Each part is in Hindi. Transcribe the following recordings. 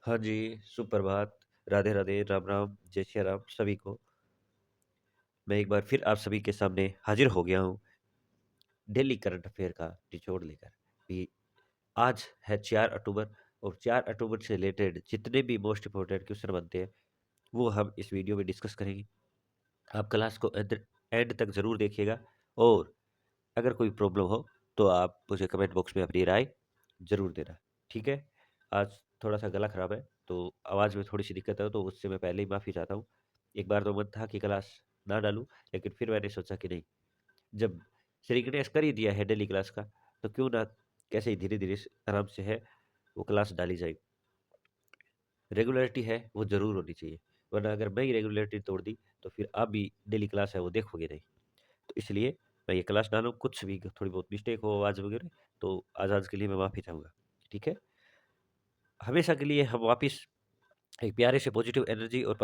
हाँ जी, सुप्रभात, राधे-राधे, राम-राम, जय सिया राम सभी को। मैं एक बार फिर आप सभी के सामने हाज़िर हो गया हूँ, डेली करंट अफ़ेयर का निचोड़ लेकर। कि आज है 4 अक्टूबर और 4 अक्टूबर से रिलेटेड जितने भी मोस्ट इम्पोर्टेंट क्वेश्चन बनते हैं, वो हम इस वीडियो में डिस्कस करेंगे। आप क्लास को एंड एंड तक ज़रूर देखिएगा और अगर कोई प्रॉब्लम हो, तो आप मुझे कमेंट बॉक्स में अपनी राय ज़रूर देना, ठीक है? आज थोड़ा-सा गला ख़राब है, तो आवाज़ में थोड़ी-सी दिक्कत है, तो उससे मैं पहले ही माफ़ी चाहता हूँ। एक बार तो मन था कि क्लास ना डालूँ, लेकिन फिर मैंने सोचा कि नहीं, जब श्रीगणेश कर ही दिया है डेली क्लास का, तो क्यों ना कैसे ही धीरे-धीरे स आराम से है, वो क्लास डाली जाए। रेगुलैरिटी है, वो ज़रूर होनी चाहिए, वरना अगर मैं ही रेगुलैरिटी तोड़ दी, तो फिर आप भी डेली क्लास है, वो देखोगे नहीं। तो इसलिए मैं ये क्लास डालूँ, कुछ भी थोड़ी बहुत मिस्टेक हो आवाज़ वगैरह, तो आज-आज के लिए मैं माफ़ी चाहूँगा, ठीक है? हमेशा के लिए हम वापिस एक प्यारे से पॉजिटिव एनर्जी और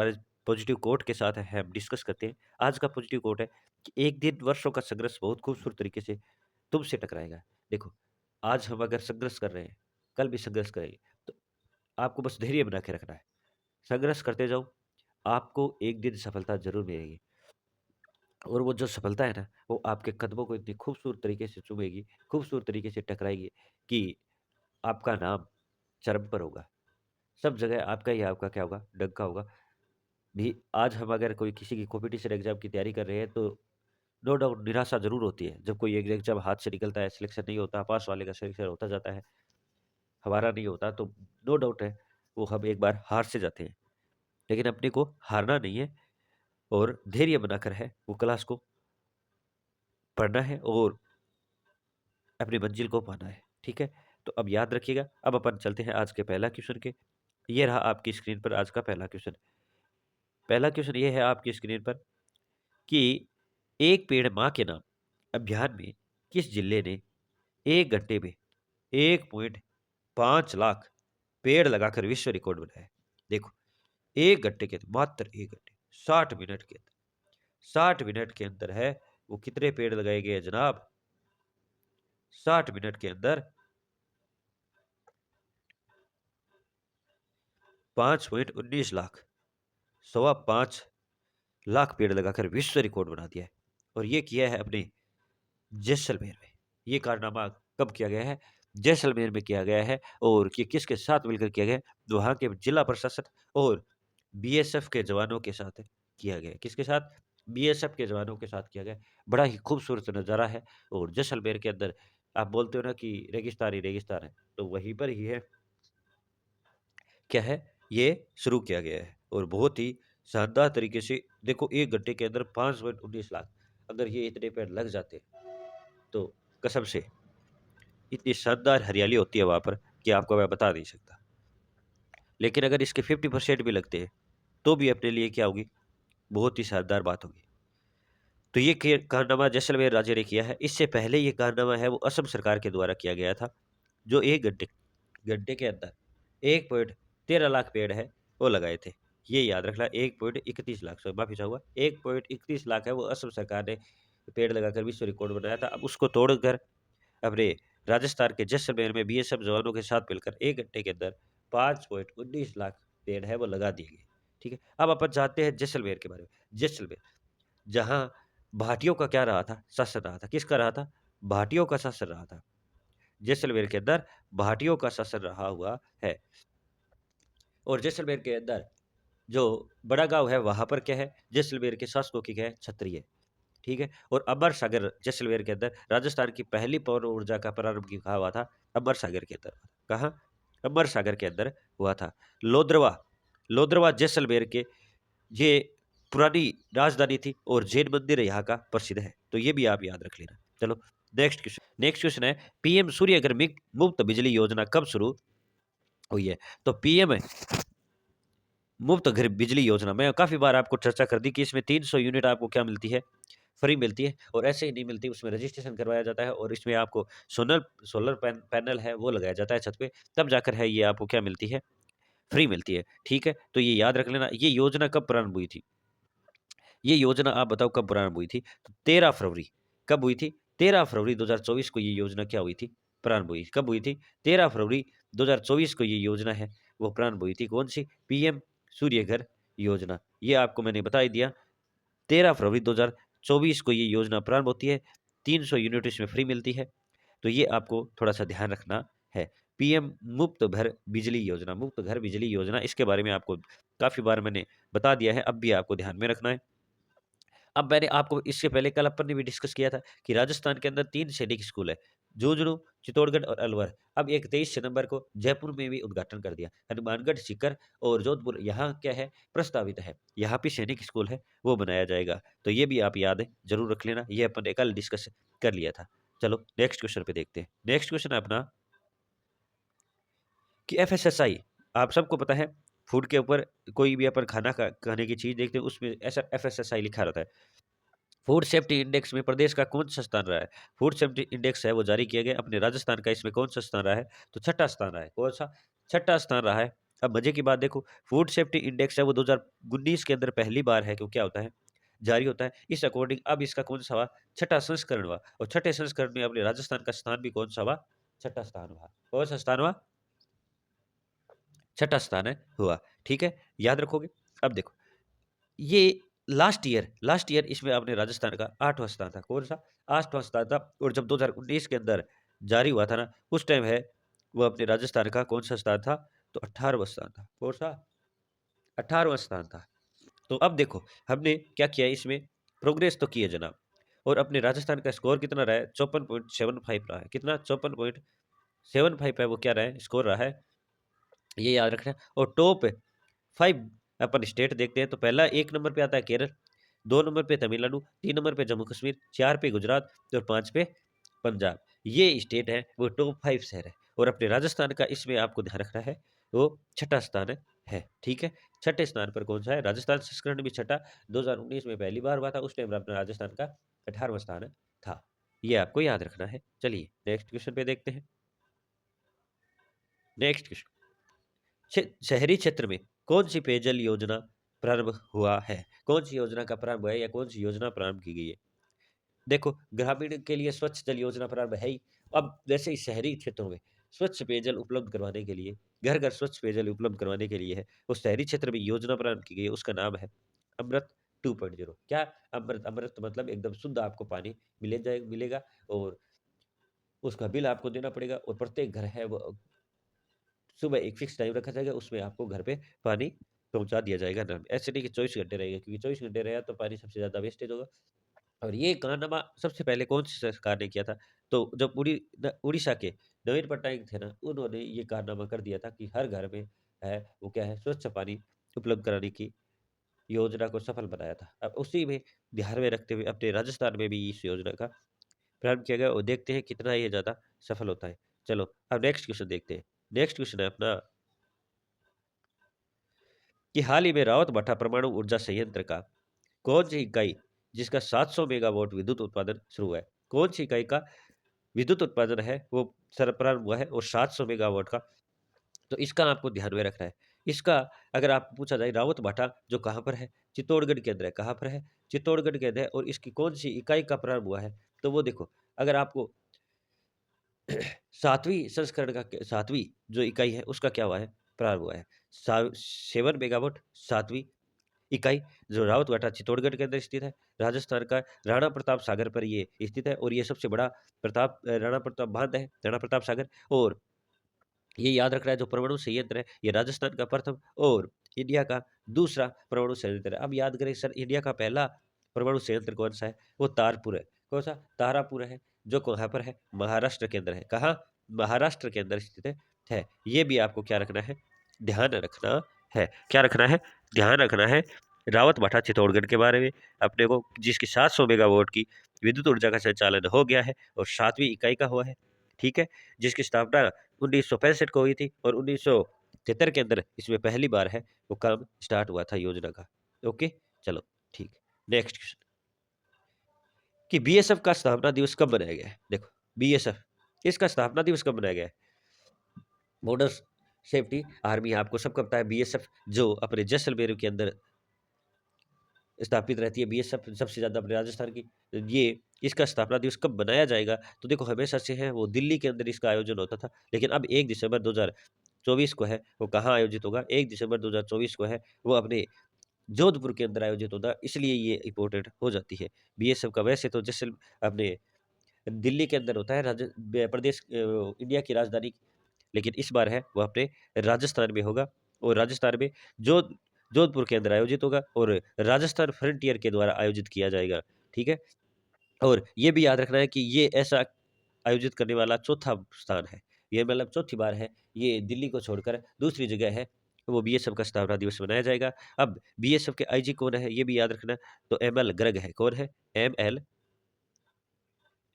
पॉजिटिव कोट के साथ हम डिस्कस करते हैं। आज का पॉजिटिव कोट है कि एक दिन वर्षों का संघर्ष बहुत खूबसूरत तरीके से तुमसे टकराएगा। देखो, आज हम अगर संघर्ष कर रहे हैं, कल भी संघर्ष करेंगे, तो आपको बस धैर्य बना के रखना है। संघर्ष करते जाओ, आपको एक दिन सफलता ज़रूर मिलेगी। और वो जो सफलता है ना, वो आपके कदमों को इतनी खूबसूरत तरीके से चूमेगी, खूबसूरत तरीके से टकराएगी कि आपका नाम चरम पर होगा। सब जगह आपका ही आपका क्या होगा, डंका होगा। भी आज हम अगर कोई किसी की कॉम्पिटिशन एग्ज़ाम की तैयारी कर रहे हैं, तो नो डाउट निराशा ज़रूर होती है। जब कोई एक एग्ज़ाम हाथ से निकलता है, सिलेक्शन नहीं होता, पास वाले का सिलेक्शन होता जाता है, हमारा नहीं होता, तो नो डाउट है, वो हम एक बार हार से जाते हैं। लेकिन अपने को हारना नहीं है और धैर्य बनाकर है, वो क्लास को पढ़ना है और अपनी मंजिल को पाना है, ठीक है? तो अब याद रखिएगा, अब अपन चलते हैं आज के पहला क्वेश्चन के। ये रहा आपकी स्क्रीन पर आज का पहला क्वेश्चन। पहला क्वेश्चन ये है आपकी स्क्रीन पर कि एक पेड़ माँ के नाम अभियान में किस जिले ने 1 घंटे में 1.5 लाख पेड़ लगाकर विश्व रिकॉर्ड बनाया है? देखो, 1 घंटे के अंदर, मात्र 1 घंटे, 60 मिनट के अंदर, 60 मिनट के अंदर है, वो कितने पेड़ लगाए गए हैं जनाब? 60 मिनट के अंदर 5.19 लाख, सवा 5 लाख पेड़ लगाकर विश्व रिकॉर्ड बना दिया है और ये किया है अपने जैसलमेर में। ये कारनामा कब किया गया है? जैसलमेर में किया गया है और ये किसके साथ मिलकर किया गया है? वहाँ के जिला प्रशासन और बीएसएफ के जवानों के साथ किया गया है। किसके साथ? बीएसएफ के जवानों के साथ किया गया है। बड़ा ही खूबसूरत नज़ारा है और जैसलमेर के अंदर आप बोलते हो ना कि रेगिस्तान ही रेगिस्तान है, तो वहीं पर ही है, क्या है, ये शुरू किया गया है और बहुत ही शानदार तरीके से देखो 1 घंटे के अंदर 5.19 लाख, अगर ये इतने पेड़ लग जाते, तो कसम से इतनी शानदार हरियाली होती है वहाँ पर कि आपको मैं बता नहीं सकता। लेकिन अगर इसके 50% भी लगते हैं, तो भी अपने लिए क्या होगी, बहुत ही शानदार बात होगी। तो ये कारनामा जैसलमेर राज्य ने किया है। इससे पहले ये कारनामा है वो असम सरकार के द्वारा किया गया था, जो 1 घंटे घंटे के अंदर 1.13 लाख पेड़ है, वो लगाए थे। ये याद रखना, 1.31 लाख, सॉरी माफ़ी चाहूँगा, 1.31 लाख है वो असम सरकार ने पेड़ लगाकर विश्व रिकॉर्ड बनाया था। अब उसको तोड़कर अपने राजस्थान के जैसलमेर में बीएसएफ जवानों के साथ मिलकर 1 घंटे के अंदर 5.19 लाख पेड़ है वो लगा दिए गए। ठीक है? अब अपन जानते हैं जैसलमेर के बारे में। जैसलमेर, जहाँ भाटियों का क्या रहा था? शासन रहा था। किसका रहा था? भाटियों का शासन रहा था। जैसलमेर के अंदर भाटियों का शासन रहा हुआ है और जैसलमेर के अंदर जो बड़ा गाँव है वहाँ पर क्या है? जैसलमेर के शासकों की क्या है? छतरी है। ठीक है? और अमर सागर जैसलमेर के अंदर राजस्थान की पहली पवन ऊर्जा का प्रारंभ कहाँ हुआ था? अमर सागर के अंदर। कहाँ? अमर सागर के अंदर हुआ था। लोद्रवा, लोद्रवा जैसलमेर के ये पुरानी राजधानी थी और जैन मंदिर यहाँ का प्रसिद्ध है। तो ये भी आप याद रख लेना। चलो नेक्स्ट क्वेश्चन है पीएम सूर्यघर मुफ्त बिजली योजना कब शुरू हुई है? तो पीएम मुफ्त घर बिजली योजना मैं काफ़ी बार आपको चर्चा कर दी कि इसमें 300 यूनिट आपको क्या मिलती है? फ्री मिलती है और ऐसे ही नहीं मिलती, उसमें रजिस्ट्रेशन करवाया जाता है और इसमें आपको सोलर पैनल है वो लगाया जाता है छत पे, तब जाकर है ये आपको क्या मिलती है? फ्री मिलती है, ठीक है? तो ये याद रख लेना, ये योजना कब प्रारंभ हुई थी? ये योजना आप बताओ कब प्रारंभ हुई थी? तो 13 फरवरी, कब हुई थी? 13 फरवरी 2024 को ये योजना क्या हुई थी? प्रारंभ हुई। कब हुई थी? 13 फरवरी 2024 को ये योजना है वो प्रारंभ हुई थी कौन सी? पीएम सूर्य घर योजना। ये आपको मैंने बता ही दिया। 13 फरवरी 2024 को ये योजना प्रारंभ होती है। 300 यूनिट इसमें फ्री मिलती है। तो ये आपको थोड़ा-सा ध्यान रखना है। पीएम मुफ्त घर बिजली योजना, मुफ्त घर बिजली योजना, इसके बारे में आपको काफ़ी बार मैंने बता दिया है, अब भी आपको ध्यान में रखना है। अब मैंने आपको इससे पहले कल अपन ने भी डिस्कस किया था कि राजस्थान के अंदर 3 सैनिक स्कूल है, झुंझुनू, चित्तौड़गढ़ और अलवर। अब एक 23 सितंबर को जयपुर में भी उद्घाटन कर दिया। हनुमानगढ़, सीकर और जोधपुर यहाँ क्या है, प्रस्तावित है। यहाँ पे सैनिक स्कूल है, वो बनाया जाएगा। तो ये भी आप याद है, ज़रूर रख लेना। ये अपन ने कल डिस्कस कर लिया था। चलो नेक्स्ट क्वेश्चन पे देखते हैं। नेक्स्ट क्वेश्चन है अपना कि एफएसएसआई, आप सबको पता है फूड के ऊपर कोई भी अपन खाने की चीज़ देखते हैं उसमें ऐसा एफएसएसआई लिखा रहता है। फूड सेफ्टी इंडेक्स में प्रदेश का कौन-सा स्थान रहा है? फूड सेफ्टी इंडेक्स है वो जारी किया गया, अपने राजस्थान का इसमें कौन-सा स्थान रहा है? तो छठा स्थान रहा है। कौन-सा? छठा स्थान रहा है। अब मज़े की बात देखो, फूड सेफ्टी इंडेक्स है वो 2019 के अंदर पहली बार है कि क्या होता है, जारी होता है। इस अकॉर्डिंग अब इसका कौन-सा हुआ? छठा संस्करण हुआ और छठे संस्करण में अपने राजस्थान का स्थान भी कौन-सा हुआ? छठा स्थान हुआ। कौन-सा स्थान हुआ? छठा स्थान है हुआ। ठीक है? याद रखोगे? अब देखो, ये लास्ट ईयर इसमें आपने राजस्थान का 8वाँ स्थान था। कौन-सा? 8वाँ स्थान था और जब 2019 के अंदर जारी हुआ था ना, उस टाइम है वो अपने राजस्थान का कौन-सा स्थान था? तो 18वाँ स्थान था। कौन-सा? 18वाँ स्थान था। तो अब देखो, हमने क्या किया है इसमें, प्रोग्रेस तो की है जनाब और अपने राजस्थान का स्कोर कितना रहा है? 54.75 रहा है। कितना? 54.75 है वो क्या रहा है? स्कोर रहा है, ये याद रखना है। और टॉप 5 अपन स्टेट देखते हैं तो पहला 1 नंबर पे आता है केरल, 2 नंबर पे तमिलनाडु, 3 नंबर पे जम्मू कश्मीर, 4 पे गुजरात और 5 पे पंजाब। ये स्टेट है वो टॉप 5 शहर है और अपने राजस्थान का इसमें आपको ध्यान रखना है, वो छठा स्थान है, ठीक है? छठे स्थान पर कौन-सा है? राजस्थान संस्करण भी छठा, 2019 में पहली बार हुआ था, उस टाइम अपना राजस्थान का 18वाँ स्थान था। ये आपको याद रखना है। चलिए नेक्स्ट क्वेश्चन पे देखते हैं। नेक्स्ट क्वेश्चन, शहरी क्षेत्र में कौन-सी पेयजल योजना प्रारंभ हुआ है? कौन-सी योजना का प्रारंभ हुआ है या कौन-सी योजना प्रारंभ की गई है? देखो, ग्रामीण के लिए स्वच्छ जल योजना प्रारंभ है ही। अब वैसे ही शहरी क्षेत्रों में स्वच्छ पेयजल उपलब्ध करवाने के लिए, घर-घर स्वच्छ पेयजल उपलब्ध करवाने के लिए है, वो शहरी क्षेत्र में योजना प्रारंभ की गई है, उसका नाम है अमृत 2.0। क्या? अमृत, अमृत मतलब एकदम शुद्ध आपको पानी मिलेगा और उसका बिल आपको देना पड़ेगा और प्रत्येक घर है वो सुबह एक फिक्स टाइम रखा जाएगा, उसमें आपको घर पे पानी पहुँचा दिया जाएगा नल में। ऐसे नहीं कि 24 घंटे रहेगा, क्योंकि 24 घंटे रहेगा तो पानी सबसे ज़्यादा वेस्टेज होगा। और ये कारनामा सबसे पहले कौन-सी सरकार ने किया था? तो जब उड़ीसा के नवीन पटनायक थे ना, उन्होंने ये कारनामा कर दिया था कि हर घर में है, वो क्या है, स्वच्छ पानी उपलब्ध कराने की योजना को सफल बनाया था। अब उसी में ध्यान में रखते हुए अपने राजस्थान में भी इस योजना का प्रारंभ किया गया और देखते हैं कितना ये ज़्यादा सफल होता है। चलो, अब नेक्स्ट क्वेश्चन देखते हैं। नेक्स्ट क्वेश्चन है अपना कि हाल ही में रावतभाटा परमाणु ऊर्जा संयंत्र का कौन सी इकाई जिसका 700 मेगावाट विद्युत उत्पादन शुरू हुआ है? कौन सी इकाई का विद्युत उत्पादन है वो प्रारंभ हुआ है और 700 मेगावाट का? तो इसका आपको ध्यान में रखना है। इसका अगर आपको पूछा जाए, रावतभाटा जो कहाँ पर है? चित्तौड़गढ़ के अंदर है। कहाँ पर है? चित्तौड़गढ़ के अंदर है और इसकी कौन सी इकाई का प्रारंभ हुआ है? तो वो देखो, अगर आपको 7वीं जो इकाई है उसका क्या हुआ है? प्रारंभ हुआ है। 7 मेगावाट 7वीं इकाई जो रावतभाटा चित्तौड़गढ़ के अंदर स्थित है। राजस्थान का राणा प्रताप सागर पर ये स्थित है और ये सबसे बड़ा राणा प्रताप बाँध है, राणा प्रताप सागर। और ये याद रखना है, जो परमाणु संयंत्र है, ये राजस्थान का प्रथम और इंडिया का दूसरा परमाणु संयंत्र है। अब याद करें सर, इंडिया का पहला परमाणु संयंत्र कौन-सा है? वो तारपुर है। कौन-सा? तारापुर है, जो कहाँ पर है? महाराष्ट्र के अंदर है। कहाँ? महाराष्ट्र के अंदर स्थित है। ये भी आपको क्या रखना है? ध्यान रखना है। क्या रखना है? ध्यान रखना है। रावतभाटा चित्तौड़गढ़ के बारे में अपने को, जिसकी 700 मेगावाट की विद्युत ऊर्जा का संचालन हो गया है और 7वीं इकाई का हुआ है। ठीक है? जिसकी स्थापना 1965 को हुई थी और 1973 के अंदर इसमें पहली बार है वो काम स्टार्ट हुआ था योजना का। ओके, चलो ठीक। नेक्स्ट क्वेश्चन कि बीएसएफ का स्थापना दिवस कब मनाया गया है? देखो, बीएसएफ, इसका स्थापना दिवस कब मनाया गया है? बॉर्डर सेफ्टी आर्मी, आपको सबको पता है बीएसएफ जो अपने जैसलमेर के अंदर स्थापित रहती है। बीएसएफ सबसे ज़्यादा अपने राजस्थान की। ये इसका स्थापना दिवस कब मनाया जाएगा? तो देखो, हमेशा से है वो दिल्ली के अंदर इसका आयोजन होता था, लेकिन अब 1 दिसंबर 2024 को है, वो कहाँ आयोजित होगा? 1 दिसंबर 2024 को है, वो अपने जोधपुर के अंदर आयोजित होता है, इसलिए ये इम्पोर्टेंट हो जाती है। बीएसएफ का वैसे तो अपने दिल्ली के अंदर होता है, इंडिया की राजधानी, लेकिन इस बार है वो अपने राजस्थान में होगा और राजस्थान में जोध जोधपुर के अंदर आयोजित होगा और राजस्थान फ्रंटियर के द्वारा आयोजित किया जाएगा, ठीक है? और ये भी याद रखना है कि ये ऐसा आयोजित करने वाला चौथा स्थान है। ये मतलब चौथी बार है, ये दिल्ली को छोड़कर दूसरी जगह है, वो बीएसएफ का स्थापना दिवस मनाया जाएगा। अब बीएसएफ के आईजी कौन है, ये भी याद रखना। तो एमएल गर्ग है। कौन है? एमएल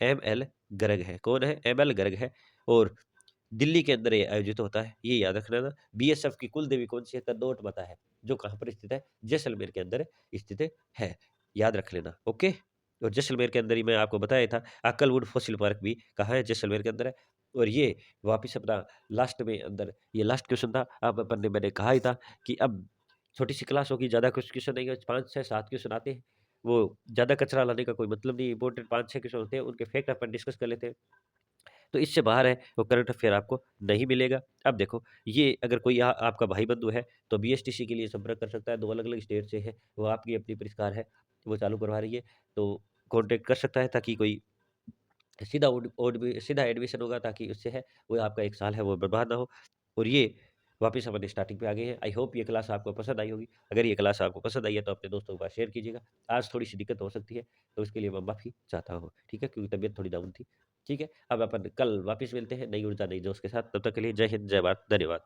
एमएल गर्ग है। कौन है? एमएल गर्ग है और दिल्ली के अंदर ये आयोजित होता है, ये याद रखना ना। बीएसएफ की कुल देवी कौन सी है? तनोट माता है, जो कहाँ पर स्थित है? जैसलमेर के अंदर स्थित है, याद रख लेना, ओके। और जैसलमेर के अंदर ही मैं आपको बताया था, अक्कलवुड फॉसिल पार्क भी कहाँ है? जैसलमेर के अंदर है। और ये वापिस अपना लास्ट में अंदर, ये लास्ट क्वेश्चन था। अब अपन ने, मैंने कहा ही था कि अब छोटी सी क्लास होगी, ज़्यादा कुछ क्वेश्चन नहीं है, 5 6 7 क्वेश्चन आते हैं, वो ज़्यादा कचरा लाने का कोई मतलब नहीं है। इंपॉर्टेंट 5 6 क्वेश्चन होते हैं, उनके फैक्ट अपन डिस्कस कर लेते हैं। तो इससे बाहर है वो करंट अफ़ेयर आपको नहीं मिलेगा। अब देखो, ये अगर कोई आपका भाई-बंधु है, तो बीएसटीसी के लिए संपर्क कर सकता है, 2 अलग-अलग स्टेट से है, वो आपकी अपनी परिष्कार है, वो चालू करवा रही है, तो कॉन्टैक्ट कर सकता है, ताकि कोई सीधा एडमिशन होगा, ताकि उससे है वो आपका 1 साल है वो बर्बाद ना हो। और ये वापस अपन स्टार्टिंग पे आ गए हैं। आई होप ये क्लास आपको पसंद आई होगी। अगर ये क्लास आपको पसंद आई है, तो अपने दोस्तों के पास शेयर कीजिएगा। आज थोड़ी-सी दिक्कत हो सकती है, तो उसके लिए मैं माफ़ी चाहता हूँ, ठीक है? क्योंकि तबीयत थोड़ी डाउन थी, ठीक है? अब अपन कल वापस मिलते हैं नई ऊर्जा, नई जोश के साथ। तब तक के लिए जय हिंद, जय भारत, धन्यवाद।